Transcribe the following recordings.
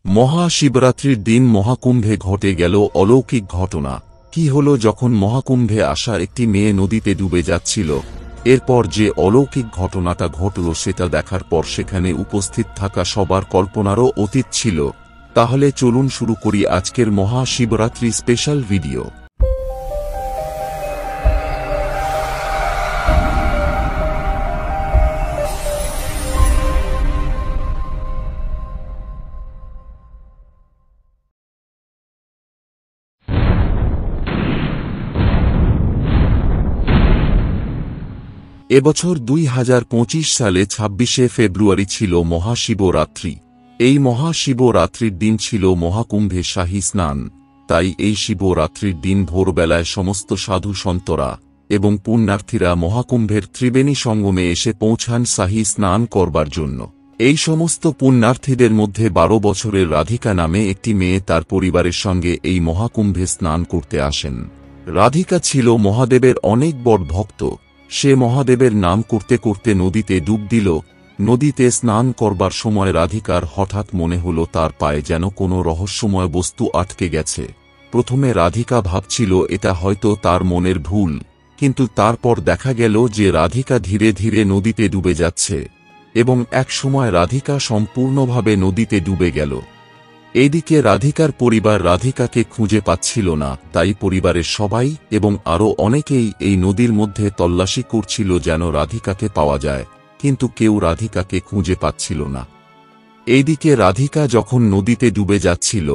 মহাশিবরাত্রির দিন মহাকুম্ভে ঘটে গেল অলৌকিক ঘটনা। কি হলো? যখন মহাকুম্ভে আসা একটি মেয়ে নদীতে ডুবে যাচ্ছিল, এরপর যে অলৌকিক ঘটনাটা ঘটল সেটা দেখার পর সেখানে উপস্থিত থাকা সবার কল্পনারও অতীত ছিল। তাহলে চলুন শুরু করি আজকের মহাশিবরাত্রি স্পেশাল ভিডিও। এবছর 2025 সালে 26শে ফেব্রুয়ারি ছিল মহাশিবরাত্রি। এই মহাশিবরাত্রির দিন ছিল মহাকুম্ভে শাহী স্নান। তাই এই শিবরাত্রির দিন ভোরবেলায় সমস্ত সাধু সন্তরা এবং পুণ্যার্থীরা মহাকুম্ভের ত্রিবেণী সঙ্গমে এসে পৌঁছান শাহী স্নান করবার জন্য। এই সমস্ত পুণ্যার্থীদের মধ্যে 12 বছরের রাধিকা নামে একটি মেয়ে তার পরিবারের সঙ্গে এই মহাকুম্ভে স্নান করতে আসেন। রাধিকা ছিল মহাদেবের অনেক বড় ভক্ত। সে মহাদেবের নাম করতে করতে নদীতে ডুব দিল। নদীতে স্নান করবার সময় রাধিকার হঠাৎ মনে হল তার পায়ে যেন কোনো রহস্যময় বস্তু আটকে গেছে। প্রথমে রাধিকা ভাবছিল এটা হয়তো তার মনের ভুল, কিন্তু তারপর দেখা গেল যে রাধিকা ধীরে ধীরে নদীতে ডুবে যাচ্ছে এবং এক সময় রাধিকা সম্পূর্ণভাবে নদীতে ডুবে গেল। এইদিকে রাধিকার পরিবার রাধিকাকে খুঁজে পাচ্ছিল না, তাই পরিবারের সবাই এবং আরও অনেকেই এই নদীর মধ্যে তল্লাশি করছিল যেন রাধিকাকে পাওয়া যায়, কিন্তু কেউ রাধিকাকে খুঁজে পাচ্ছিল না। এইদিকে রাধিকা যখন নদীতে ডুবে যাচ্ছিল,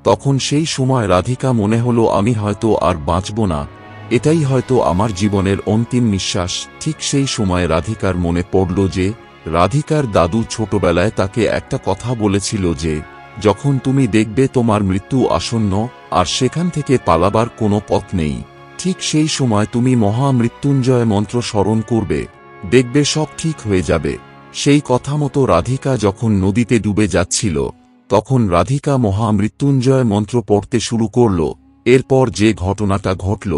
তখন সেই সময় রাধিকা মনে হলো আমি হয়তো আর বাঁচব না, এটাই হয়তো আমার জীবনের অন্তিম নিঃশ্বাস। ঠিক সেই সময় রাধিকার মনে পড়ল যে রাধিকার দাদু ছোটবেলায় তাকে একটা কথা বলেছিল যে যখন তুমি দেখবে তোমার মৃত্যু আসন্ন আর সেখান থেকে পালাবার কোনো পথ নেই, ঠিক সেই সময় তুমি মহামৃত্যুঞ্জয় মন্ত্র স্মরণ করবে, দেখবে সব ঠিক হয়ে যাবে। সেই কথা মতো রাধিকা যখন নদীতে ডুবে যাচ্ছিল, তখন রাধিকা মহামৃত্যুঞ্জয় মন্ত্র পড়তে শুরু করল। এরপর যে ঘটনাটা ঘটল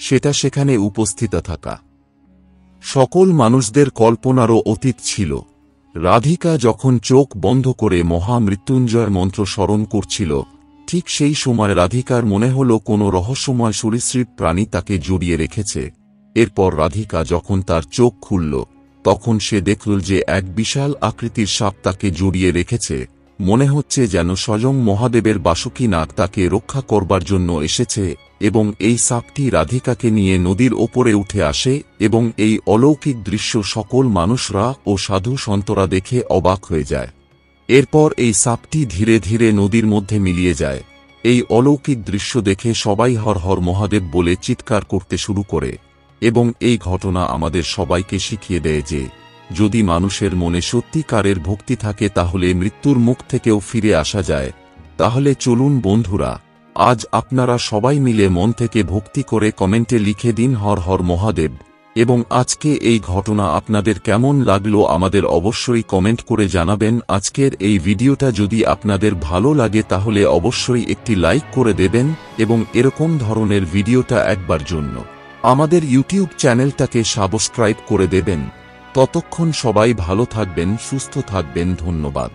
সেটা সেখানে উপস্থিত থাকা সকল মানুষদের কল্পনারও অতীত ছিল। রাধিকা যখন চোখ বন্ধ করে মহামৃত্যুঞ্জয় মন্ত্র স্মরণ করছিল, ঠিক সেই সময় রাধিকার মনে হল কোনো রহস্যময় সরীসৃপ প্রাণী তাকে জড়িয়ে রেখেছে। এরপর রাধিকা যখন তার চোখ খুলল, তখন সে দেখল যে এক বিশাল আকৃতির সাপ তাকে জড়িয়ে রেখেছে। মনে হচ্ছে যেন স্বয়ং মহাদেবের বাসুকী নাগ তাকে রক্ষা করবার জন্য এসেছে এবং এই সাপটি রাধিকাকে নিয়ে নদীর ওপরে উঠে আসে এবং এই অলৌকিক দৃশ্য সকল মানুষরা ও সাধু সন্তরা দেখে অবাক হয়ে যায়। এরপর এই সাপটি ধীরে ধীরে নদীর মধ্যে মিলিয়ে যায়। এই অলৌকিক দৃশ্য দেখে সবাই হর হর মহাদেব বলে চিৎকার করতে শুরু করে এবং এই ঘটনা আমাদের সবাইকে শিখিয়ে দেয় যে যদি মানুষের মনে সত্যিকারের ভক্তি থাকে তাহলে মৃত্যুর মুখ থেকেও ফিরে আসা যায়। তাহলে চলুন বন্ধুরা, আজ আপনারা সবাই মিলে মন থেকে ভক্তি করে কমেন্টে লিখে দিন হর হর মহাদেব। এবং আজকে এই ঘটনা আপনাদের কেমন লাগলো আমাদের অবশ্যই কমেন্ট করে জানাবেন। আজকের এই ভিডিওটা যদি আপনাদের ভালো লাগে তাহলে অবশ্যই একটি লাইক করে দেবেন এবং এরকম ধরনের ভিডিওটা একবার জন্য আমাদের ইউটিউব চ্যানেলটাকে সাবস্ক্রাইব করে দেবেন। ততক্ষণ সবাই ভালো থাকবেন, সুস্থ থাকবেন। ধন্যবাদ।